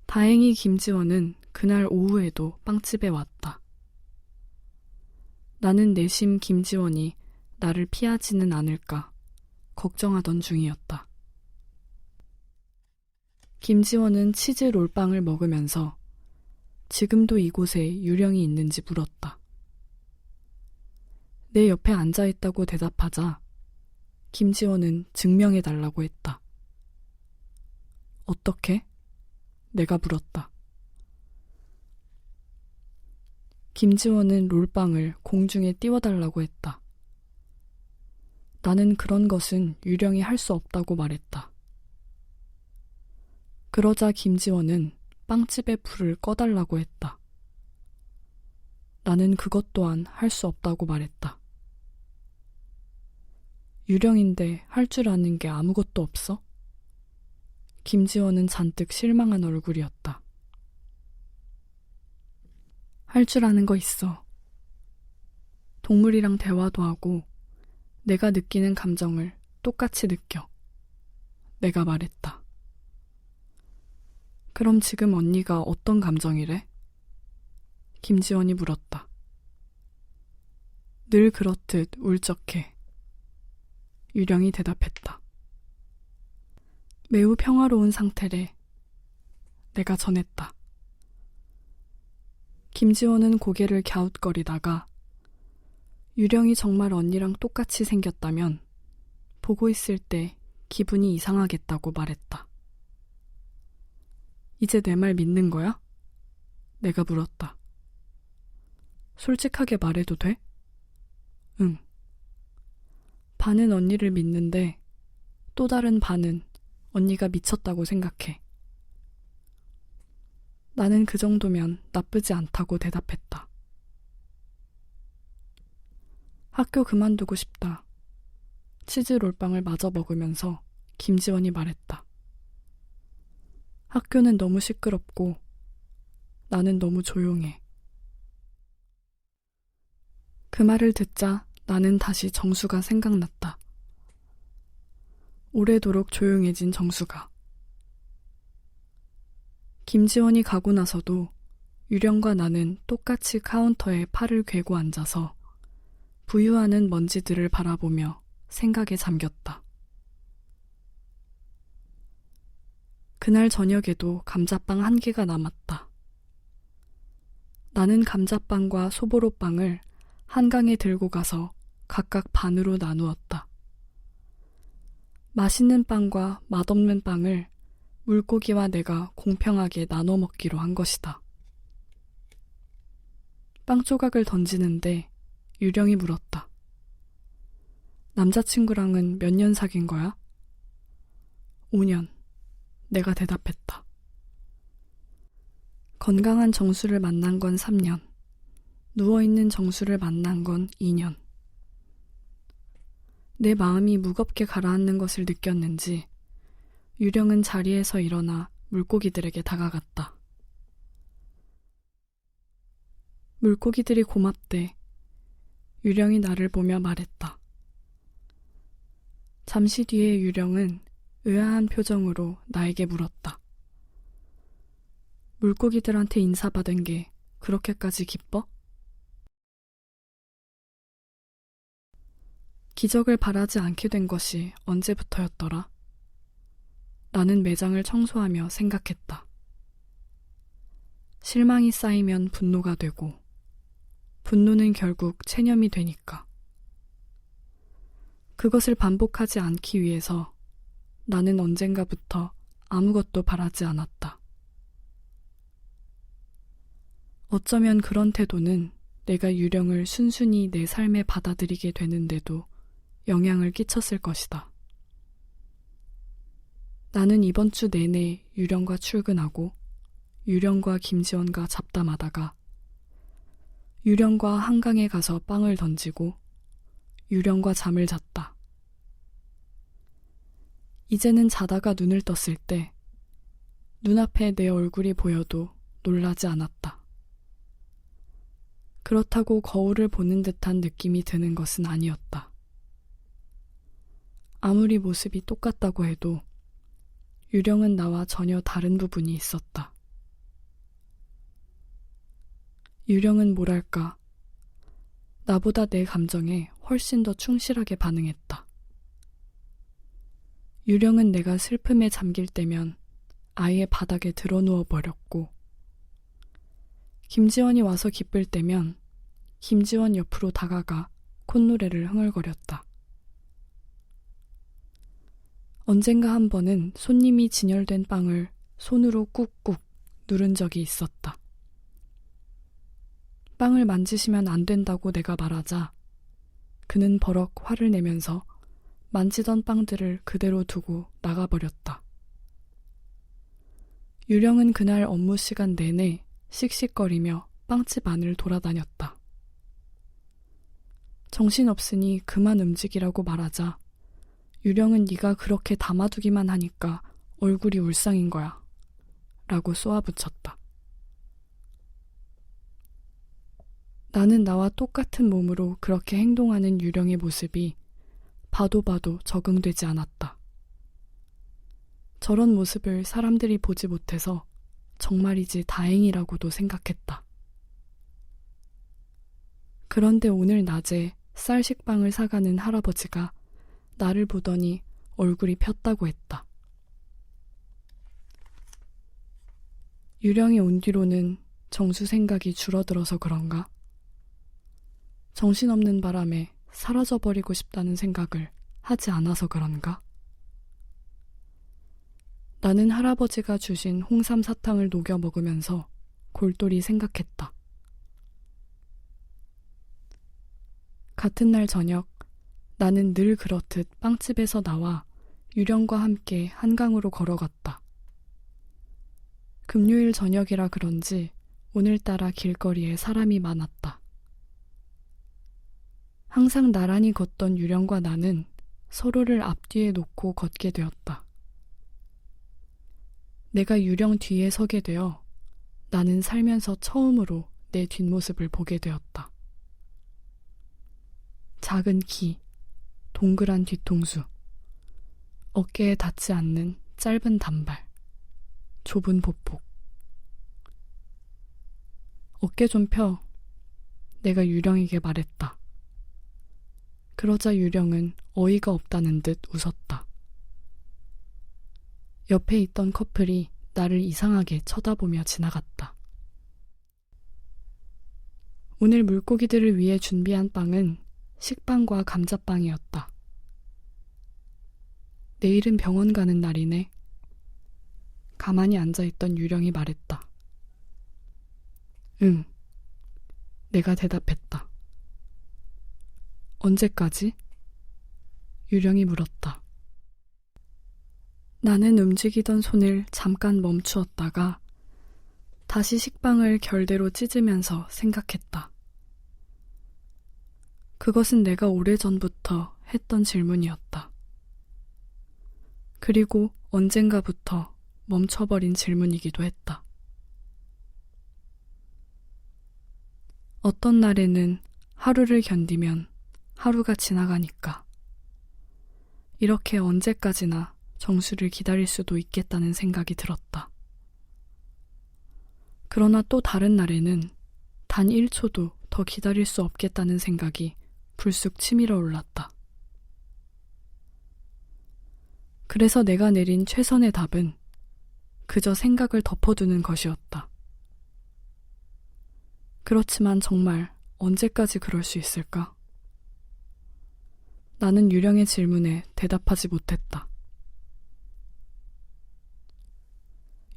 다행히 김지원은 그날 오후에도 빵집에 왔다. 나는 내심 김지원이 나를 피하지는 않을까 걱정하던 중이었다. 김지원은 치즈 롤빵을 먹으면서 지금도 이곳에 유령이 있는지 물었다. 내 옆에 앉아있다고 대답하자 김지원은 증명해달라고 했다. 어떻게? 내가 물었다. 김지원은 롤빵을 공중에 띄워달라고 했다. 나는 그런 것은 유령이 할 수 없다고 말했다. 그러자 김지원은 빵집의 불을 꺼달라고 했다. 나는 그것 또한 할 수 없다고 말했다. 유령인데 할 줄 아는 게 아무것도 없어? 김지원은 잔뜩 실망한 얼굴이었다. 할 줄 아는 거 있어. 동물이랑 대화도 하고 내가 느끼는 감정을 똑같이 느껴. 내가 말했다. 그럼 지금 언니가 어떤 감정이래? 김지원이 물었다. 늘 그렇듯 울적해. 유령이 대답했다. 매우 평화로운 상태래. 내가 전했다. 김지원은 고개를 갸웃거리다가 유령이 정말 언니랑 똑같이 생겼다면 보고 있을 때 기분이 이상하겠다고 말했다. 이제 내 말 믿는 거야? 내가 물었다. 솔직하게 말해도 돼? 응. 반은 언니를 믿는데 또 다른 반은 언니가 미쳤다고 생각해. 나는 그 정도면 나쁘지 않다고 대답했다. 학교 그만두고 싶다. 치즈 롤빵을 마저 먹으면서 김지원이 말했다. 학교는 너무 시끄럽고 나는 너무 조용해. 그 말을 듣자 나는 다시 정수가 생각났다. 오래도록 조용해진 정수가. 김지원이 가고 나서도 유령과 나는 똑같이 카운터에 팔을 괴고 앉아서 부유하는 먼지들을 바라보며 생각에 잠겼다. 그날 저녁에도 감자빵 1개가 남았다. 나는 감자빵과 소보로빵을 한강에 들고 가서 각각 반으로 나누었다. 맛있는 빵과 맛없는 빵을 물고기와 내가 공평하게 나눠 먹기로 한 것이다. 빵 조각을 던지는데 유령이 물었다. 남자친구랑은 몇 년 사귄 거야? 5년. 내가 대답했다. 건강한 정수를 만난 건 3년. 누워있는 정수를 만난 건 2년. 내 마음이 무겁게 가라앉는 것을 느꼈는지 유령은 자리에서 일어나 물고기들에게 다가갔다. 물고기들이 고맙대. 유령이 나를 보며 말했다. 잠시 뒤에 유령은 의아한 표정으로 나에게 물었다. 물고기들한테 인사받은 게 그렇게까지 기뻐? 기적을 바라지 않게 된 것이 언제부터였더라? 나는 매장을 청소하며 생각했다. 실망이 쌓이면 분노가 되고, 분노는 결국 체념이 되니까. 그것을 반복하지 않기 위해서 나는 언젠가부터 아무것도 바라지 않았다. 어쩌면 그런 태도는 내가 유령을 순순히 내 삶에 받아들이게 되는데도 영향을 끼쳤을 것이다. 나는 이번 주 내내 유령과 출근하고 유령과 김지원과 잡담하다가 유령과 한강에 가서 빵을 던지고 유령과 잠을 잤다. 이제는 자다가 눈을 떴을 때 눈앞에 내 얼굴이 보여도 놀라지 않았다. 그렇다고 거울을 보는 듯한 느낌이 드는 것은 아니었다. 아무리 모습이 똑같다고 해도 유령은 나와 전혀 다른 부분이 있었다. 유령은 뭐랄까, 나보다 내 감정에 훨씬 더 충실하게 반응했다. 유령은 내가 슬픔에 잠길 때면 아예 바닥에 드러누워 버렸고, 김지원이 와서 기쁠 때면 김지원 옆으로 다가가 콧노래를 흥얼거렸다. 언젠가 한 번은 손님이 진열된 빵을 손으로 꾹꾹 누른 적이 있었다. 빵을 만지시면 안 된다고 내가 말하자 그는 버럭 화를 내면서 만지던 빵들을 그대로 두고 나가버렸다. 유령은 그날 업무 시간 내내 씩씩거리며 빵집 안을 돌아다녔다. 정신없으니 그만 움직이라고 말하자 유령은 네가 그렇게 담아두기만 하니까 얼굴이 울상인 거야 라고 쏘아붙였다. 나는 나와 똑같은 몸으로 그렇게 행동하는 유령의 모습이 봐도 적응되지 않았다. 저런 모습을 사람들이 보지 못해서 정말이지 다행이라고도 생각했다. 그런데 오늘 낮에 쌀 식빵을 사가는 할아버지가 나를 보더니 얼굴이 폈다고 했다. 유령이 온 뒤로는 정수 생각이 줄어들어서 그런가? 정신없는 바람에 사라져버리고 싶다는 생각을 하지 않아서 그런가? 나는 할아버지가 주신 홍삼 사탕을 녹여 먹으면서 골똘히 생각했다. 같은 날 저녁, 나는 늘 그렇듯 빵집에서 나와 유령과 함께 한강으로 걸어갔다. 금요일 저녁이라 그런지 오늘따라 길거리에 사람이 많았다. 항상 나란히 걷던 유령과 나는 서로를 앞뒤에 놓고 걷게 되었다. 내가 유령 뒤에 서게 되어 나는 살면서 처음으로 내 뒷모습을 보게 되었다. 작은 키, 동그란 뒤통수, 어깨에 닿지 않는 짧은 단발, 좁은 보폭. 어깨 좀 펴. 내가 유령에게 말했다. 그러자 유령은 어이가 없다는 듯 웃었다. 옆에 있던 커플이 나를 이상하게 쳐다보며 지나갔다. 오늘 물고기들을 위해 준비한 빵은 식빵과 감자빵이었다. 내일은 병원 가는 날이네. 가만히 앉아있던 유령이 말했다. 응. 내가 대답했다. 언제까지? 유령이 물었다. 나는 움직이던 손을 잠깐 멈추었다가 다시 식빵을 결대로 찢으면서 생각했다. 그것은 내가 오래전부터 했던 질문이었다. 그리고 언젠가부터 멈춰버린 질문이기도 했다. 어떤 날에는 하루를 견디면 하루가 지나가니까 이렇게 언제까지나 정수를 기다릴 수도 있겠다는 생각이 들었다. 그러나 또 다른 날에는 단 1초도 더 기다릴 수 없겠다는 생각이 불쑥 치밀어 올랐다. 그래서 내가 내린 최선의 답은 그저 생각을 덮어두는 것이었다. 그렇지만 정말 언제까지 그럴 수 있을까? 나는 유령의 질문에 대답하지 못했다.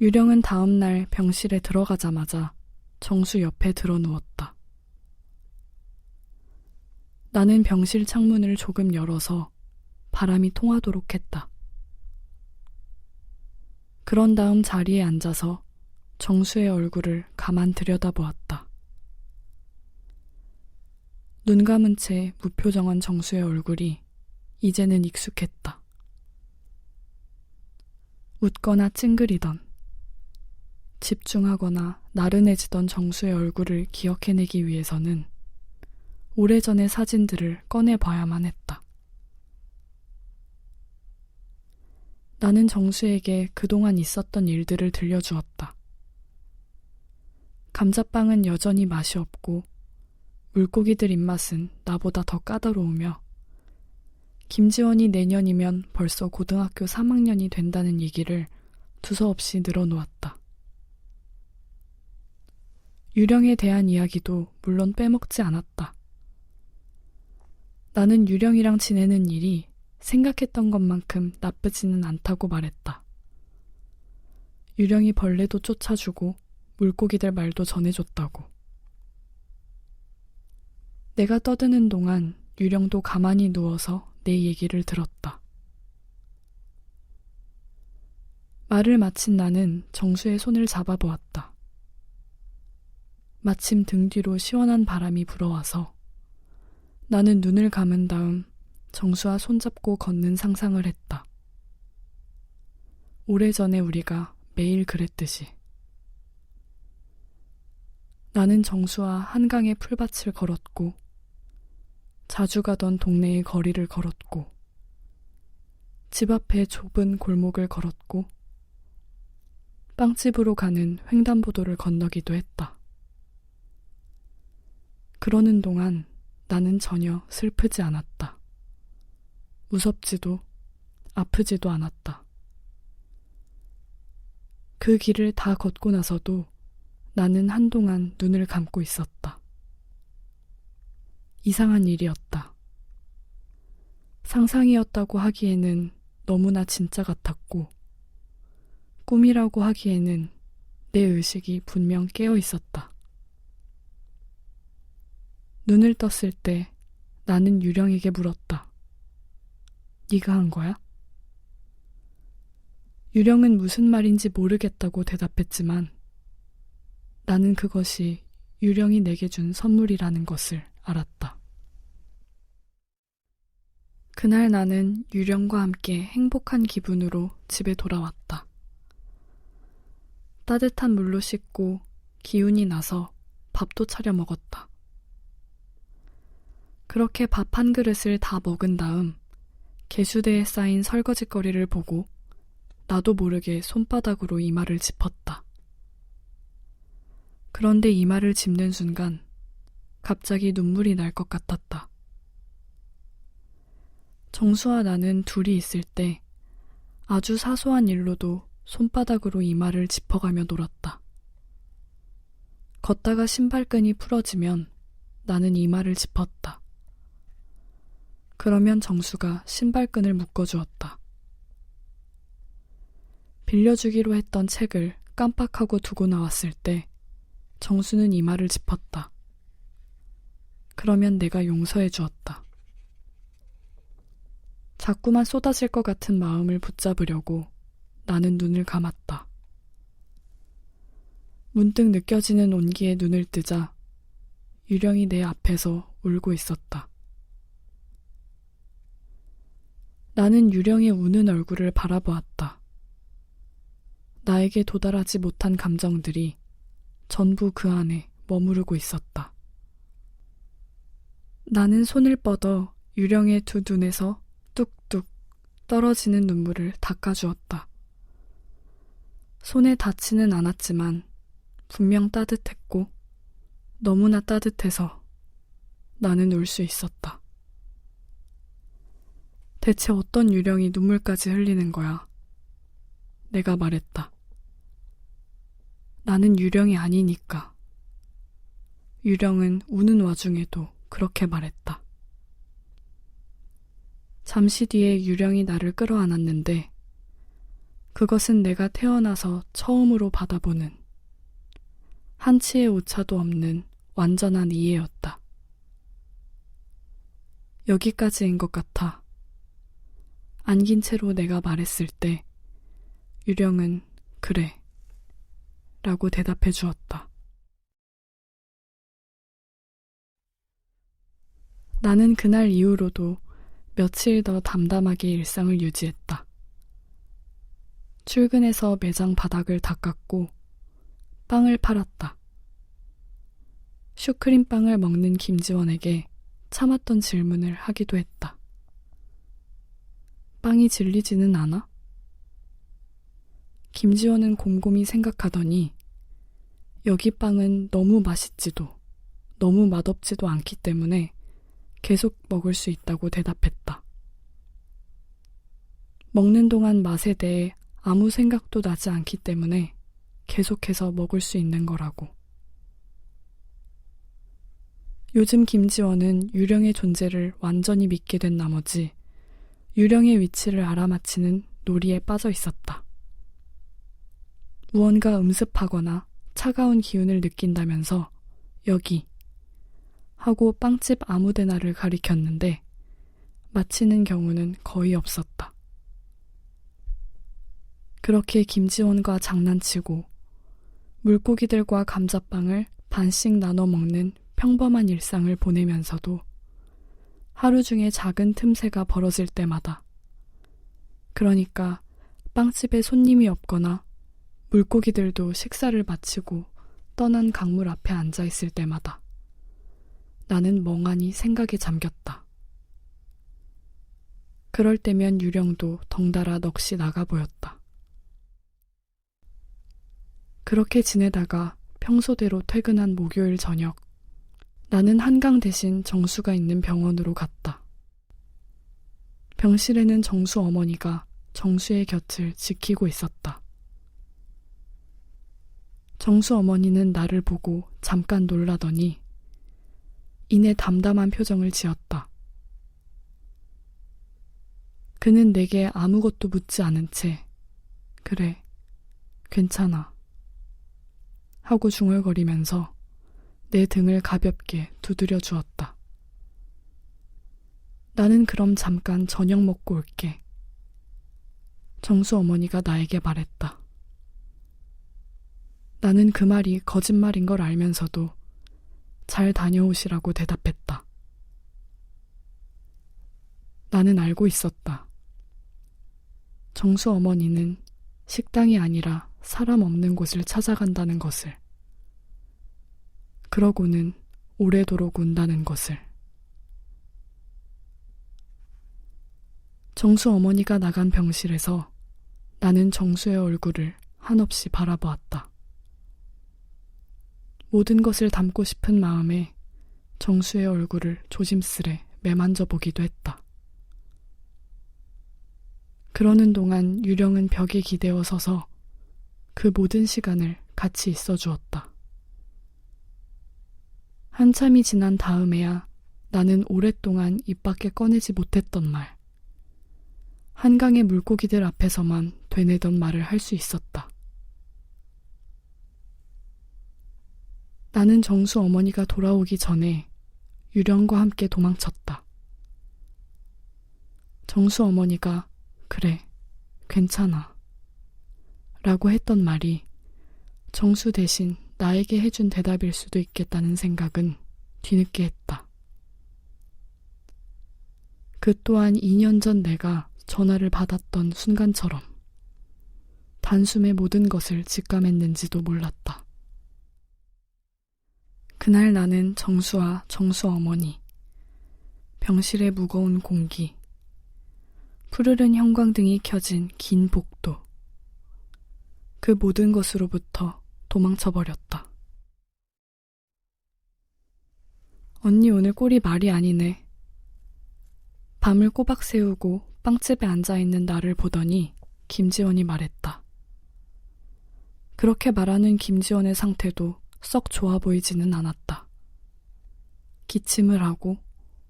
유령은 다음 날 병실에 들어가자마자 정수 옆에 드러누웠다. 나는 병실 창문을 조금 열어서 바람이 통하도록 했다. 그런 다음 자리에 앉아서 정수의 얼굴을 가만 들여다보았다. 눈 감은 채 무표정한 정수의 얼굴이 이제는 익숙했다. 웃거나 찡그리던, 집중하거나 나른해지던 정수의 얼굴을 기억해내기 위해서는 오래전의 사진들을 꺼내봐야만 했다. 나는 정수에게 그동안 있었던 일들을 들려주었다. 감자빵은 여전히 맛이 없고 물고기들 입맛은 나보다 더 까다로우며 김지원이 내년이면 벌써 고등학교 3학년이 된다는 얘기를 두서없이 늘어놓았다. 유령에 대한 이야기도 물론 빼먹지 않았다. 나는 유령이랑 지내는 일이 생각했던 것만큼 나쁘지는 않다고 말했다. 유령이 벌레도 쫓아주고 물고기들 말도 전해줬다고. 내가 떠드는 동안 유령도 가만히 누워서 내 얘기를 들었다. 말을 마친 나는 정수의 손을 잡아보았다. 마침 등 뒤로 시원한 바람이 불어와서 나는 눈을 감은 다음 정수와 손잡고 걷는 상상을 했다. 오래전에 우리가 매일 그랬듯이. 나는 정수와 한강의 풀밭을 걸었고 자주 가던 동네의 거리를 걸었고 집 앞에 좁은 골목을 걸었고 빵집으로 가는 횡단보도를 건너기도 했다. 그러는 동안 나는 전혀 슬프지 않았다. 무섭지도 아프지도 않았다. 그 길을 다 걷고 나서도 나는 한동안 눈을 감고 있었다. 이상한 일이었다. 상상이었다고 하기에는 너무나 진짜 같았고 꿈이라고 하기에는 내 의식이 분명 깨어 있었다. 눈을 떴을 때 나는 유령에게 물었다. 네가 한 거야? 유령은 무슨 말인지 모르겠다고 대답했지만 나는 그것이 유령이 내게 준 선물이라는 것을 알았다. 그날 나는 유령과 함께 행복한 기분으로 집에 돌아왔다. 따뜻한 물로 씻고 기운이 나서 밥도 차려 먹었다. 그렇게 밥 한 그릇을 다 먹은 다음 개수대에 쌓인 설거지거리를 보고 나도 모르게 손바닥으로 이마를 짚었다. 그런데 이마를 짚는 순간 갑자기 눈물이 날 것 같았다. 정수와 나는 둘이 있을 때 아주 사소한 일로도 손바닥으로 이마를 짚어가며 놀았다. 걷다가 신발끈이 풀어지면 나는 이마를 짚었다. 그러면 정수가 신발끈을 묶어주었다. 빌려주기로 했던 책을 깜빡하고 두고 나왔을 때 정수는 이마를 짚었다. 그러면 내가 용서해 주었다. 자꾸만 쏟아질 것 같은 마음을 붙잡으려고 나는 눈을 감았다. 문득 느껴지는 온기에 눈을 뜨자 유령이 내 앞에서 울고 있었다. 나는 유령의 우는 얼굴을 바라보았다. 나에게 도달하지 못한 감정들이 전부 그 안에 머무르고 있었다. 나는 손을 뻗어 유령의 두 눈에서 뚝뚝 떨어지는 눈물을 닦아주었다. 손에 닿지는 않았지만 분명 따뜻했고 너무나 따뜻해서 나는 울 수 있었다. 대체 어떤 유령이 눈물까지 흘리는 거야? 내가 말했다. 나는 유령이 아니니까. 유령은 우는 와중에도 그렇게 말했다. 잠시 뒤에 유령이 나를 끌어안았는데 그것은 내가 태어나서 처음으로 받아보는 한치의 오차도 없는 완전한 이해였다. 여기까지인 것 같아. 안긴 채로 내가 말했을 때 유령은 그래 라고 대답해 주었다. 나는 그날 이후로도 며칠 더 담담하게 일상을 유지했다. 출근해서 매장 바닥을 닦았고 빵을 팔았다. 슈크림빵을 먹는 김지원에게 참았던 질문을 하기도 했다. 빵이 질리지는 않아? 김지원은 곰곰이 생각하더니 여기 빵은 너무 맛있지도 너무 맛없지도 않기 때문에 계속 먹을 수 있다고 대답했다. 먹는 동안 맛에 대해 아무 생각도 나지 않기 때문에 계속해서 먹을 수 있는 거라고. 요즘 김지원은 유령의 존재를 완전히 믿게 된 나머지 유령의 위치를 알아맞히는 놀이에 빠져 있었다. 무언가 음습하거나 차가운 기운을 느낀다면서 여기 하고 빵집 아무데나를 가리켰는데 맞히는 경우는 거의 없었다. 그렇게 김지원과 장난치고 물고기들과 감자빵을 반씩 나눠 먹는 평범한 일상을 보내면서도 하루 중에 작은 틈새가 벌어질 때마다, 그러니까 빵집에 손님이 없거나 물고기들도 식사를 마치고 떠난 강물 앞에 앉아 있을 때마다 나는 멍하니 생각에 잠겼다. 그럴 때면 유령도 덩달아 넋이 나가 보였다. 그렇게 지내다가 평소대로 퇴근한 목요일 저녁, 나는 한강 대신 정수가 있는 병원으로 갔다. 병실에는 정수 어머니가 정수의 곁을 지키고 있었다. 정수 어머니는 나를 보고 잠깐 놀라더니 이내 담담한 표정을 지었다. 그는 내게 아무것도 묻지 않은 채 그래, 괜찮아 하고 중얼거리면서 내 등을 가볍게 두드려 주었다. 나는 그럼 잠깐 저녁 먹고 올게. 정수 어머니가 나에게 말했다. 나는 그 말이 거짓말인 걸 알면서도 잘 다녀오시라고 대답했다. 나는 알고 있었다. 정수 어머니는 식당이 아니라 사람 없는 곳을 찾아간다는 것을. 그러고는 오래도록 운다는 것을. 정수 어머니가 나간 병실에서 나는 정수의 얼굴을 한없이 바라보았다. 모든 것을 담고 싶은 마음에 정수의 얼굴을 조심스레 매만져 보기도 했다. 그러는 동안 유령은 벽에 기대어 서서 그 모든 시간을 같이 있어 주었다. 한참이 지난 다음에야 나는 오랫동안 입 밖에 꺼내지 못했던 말, 한강의 물고기들 앞에서만 되뇌던 말을 할 수 있었다. 나는 정수 어머니가 돌아오기 전에 유령과 함께 도망쳤다. 정수 어머니가 그래, 괜찮아 라고 했던 말이 정수 대신 나에게 해준 대답일 수도 있겠다는 생각은 뒤늦게 했다. 그 또한 2년 전 내가 전화를 받았던 순간처럼 단숨에 모든 것을 직감했는지도 몰랐다. 그날 나는 정수와 정수 어머니, 병실의 무거운 공기, 푸르른 형광등이 켜진 긴 복도, 그 모든 것으로부터 도망쳐버렸다. 언니 오늘 꼴이 말이 아니네. 밤을 꼬박 새우고 빵집에 앉아있는 나를 보더니 김지원이 말했다. 그렇게 말하는 김지원의 상태도 썩 좋아 보이지는 않았다. 기침을 하고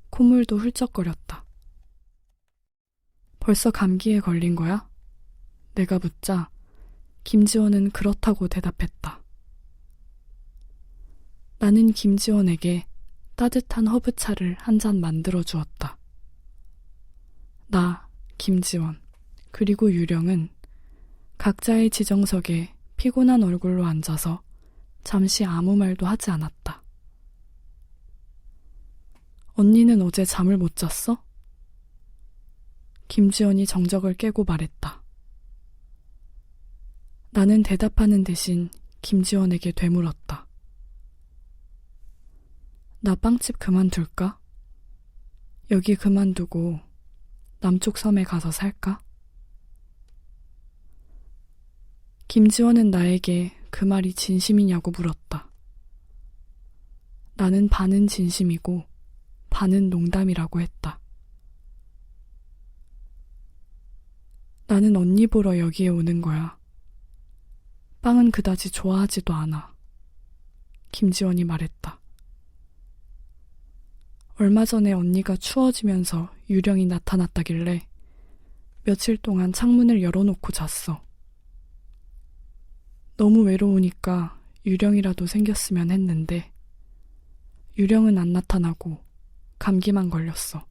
콧물도 훌쩍거렸다. 벌써 감기에 걸린 거야? 내가 묻자 김지원은 그렇다고 대답했다. 나는 김지원에게 따뜻한 허브차를 한 잔 만들어 주었다. 나, 김지원, 그리고 유령은 각자의 지정석에 피곤한 얼굴로 앉아서 잠시 아무 말도 하지 않았다. 언니는 어제 잠을 못 잤어? 김지원이 정적을 깨고 말했다. 나는 대답하는 대신 김지원에게 되물었다. 나 빵집 그만둘까? 여기 그만두고 남쪽 섬에 가서 살까? 김지원은 나에게 그 말이 진심이냐고 물었다. 나는 반은 진심이고 반은 농담이라고 했다. 나는 언니 보러 여기에 오는 거야. 빵은 그다지 좋아하지도 않아. 김지원이 말했다. 얼마 전에 언니가 추워지면서 유령이 나타났다길래 며칠 동안 창문을 열어놓고 잤어. 너무 외로우니까 유령이라도 생겼으면 했는데 유령은 안 나타나고 감기만 걸렸어.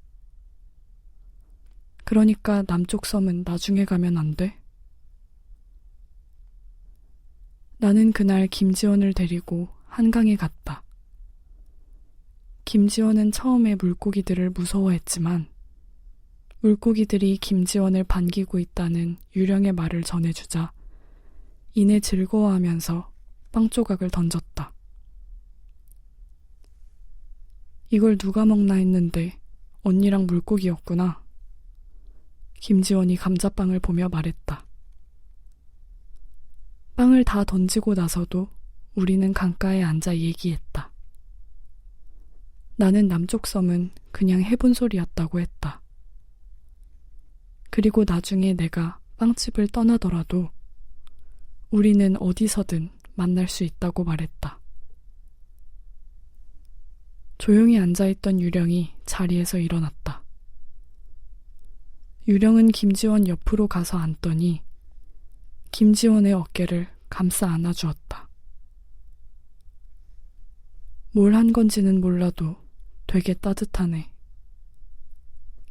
그러니까 남쪽 섬은 나중에 가면 안 돼? 나는 그날 김지원을 데리고 한강에 갔다. 김지원은 처음에 물고기들을 무서워했지만 물고기들이 김지원을 반기고 있다는 유령의 말을 전해주자 이내 즐거워하면서 빵 조각을 던졌다. 이걸 누가 먹나 했는데 언니랑 물고기였구나. 김지원이 감자빵을 보며 말했다. 빵을 다 던지고 나서도 우리는 강가에 앉아 얘기했다. 나는 남쪽 섬은 그냥 해본 소리였다고 했다. 그리고 나중에 내가 빵집을 떠나더라도 우리는 어디서든 만날 수 있다고 말했다. 조용히 앉아있던 유령이 자리에서 일어났다. 유령은 김지원 옆으로 가서 앉더니 김지원의 어깨를 감싸 안아주었다. 뭘 한 건지는 몰라도 되게 따뜻하네.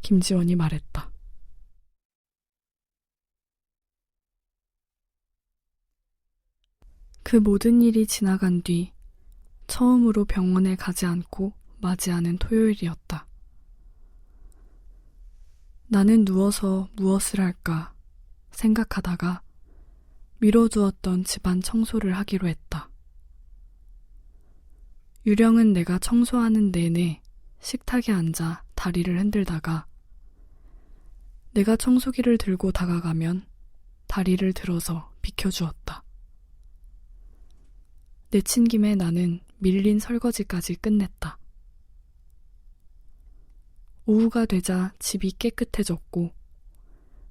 김지원이 말했다. 그 모든 일이 지나간 뒤 처음으로 병원에 가지 않고 맞이하는 토요일이었다. 나는 누워서 무엇을 할까 생각하다가 미뤄두었던 집안 청소를 하기로 했다. 유령은 내가 청소하는 내내 식탁에 앉아 다리를 흔들다가 내가 청소기를 들고 다가가면 다리를 들어서 비켜주었다. 내친 김에 나는 밀린 설거지까지 끝냈다. 오후가 되자 집이 깨끗해졌고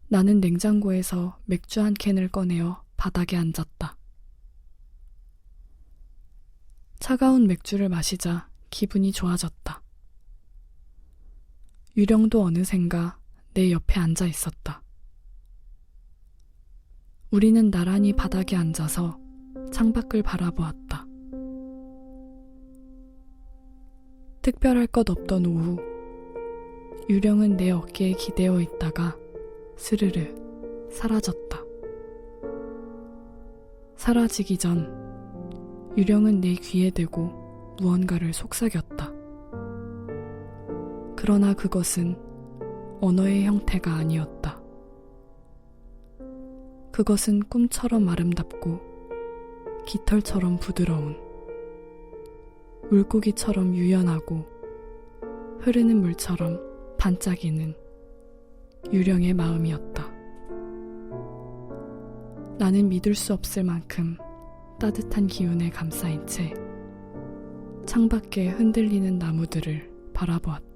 나는 냉장고에서 맥주 한 캔을 꺼내어 바닥에 앉았다. 차가운 맥주를 마시자 기분이 좋아졌다. 유령도 어느샌가 내 옆에 앉아 있었다. 우리는 나란히 바닥에 앉아서 창밖을 바라보았다. 특별할 것 없던 오후, 유령은 내 어깨에 기대어 있다가 스르르 사라졌다. 사라지기 전 유령은 내 귀에 대고 무언가를 속삭였다. 그러나 그것은 언어의 형태가 아니었다. 그것은 꿈처럼 아름답고 깃털처럼 부드러운, 물고기처럼 유연하고 흐르는 물처럼 반짝이는 유령의 마음이었다. 나는 믿을 수 없을 만큼 따뜻한 기운에 감싸인 채 창밖에 흔들리는 나무들을 바라보았다.